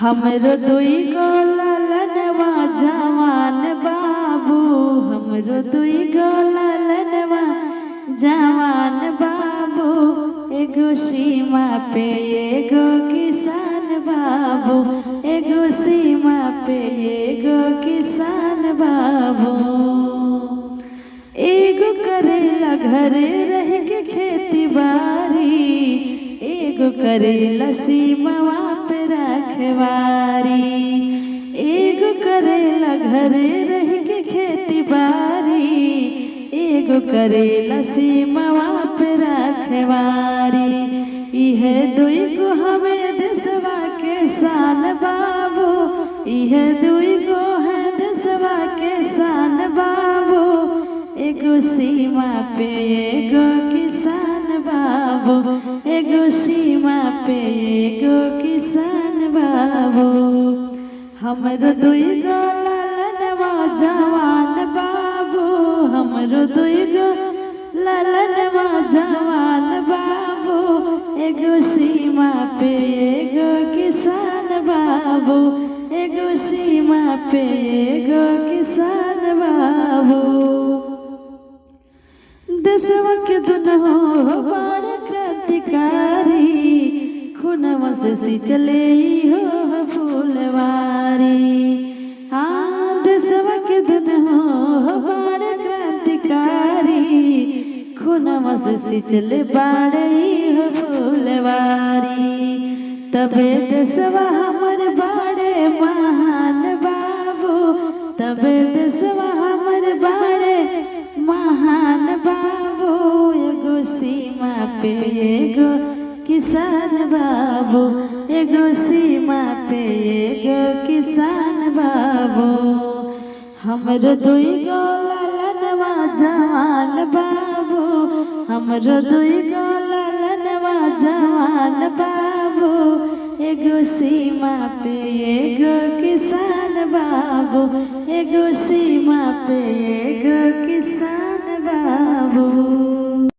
हमरो दुई गो ललनवा जवान बाबू, हमरो दुई गो ललनवा जवान बाबू, एगो सीमा पे एगो किसान बाबू, एगो सीमा पे एगो किसान बाबू। एगो करेला घरे रह के खेती बारी, एगो करेला सीमावा पे रखवारी। एगो करेला घरे रह के खेती बारी, एगो करेला सीमावा पे रखवारी। इहे दुई गो हमें देशवा के शान बाबू, इहे दुई गो है देशवा के शान बाबू, एगो सीमा पे एगो किसान बाबू, एगो सीमा पे एगो किसान बाबू। हमरो दुई गो ललनवा जवान बाबू, हमरो दुई गो ललनवा जवान बाबू, एगो सीमा पे एगो किसान बाबू, एगो सीमा पे एगो किसान बाबू। देशवा के दुनहो बड़ क्रांतिकारी, खूनवा से सिंचले हो फूलवारी। हाँ, देशवा के दुनहो बड़ क्रांतिकारी, खूनवा से सिंचले बाड़े हो फूलवारी। तबे देशवा हमर बाड़े महान बाबू, तबे देशवा हमर बाड़े महान बाबू, एगो सीमा पे एगो किसान बाबू, एगो सीमा पे एगो किसान बाबू। हमरो दुई गो ललनवा जवान बाबू, हमरो दुई गो ललनवा जवान बाबू, एगो सीमा पे एगो किसान बाबू, एगो सीमा पे एगो किसान बाबू।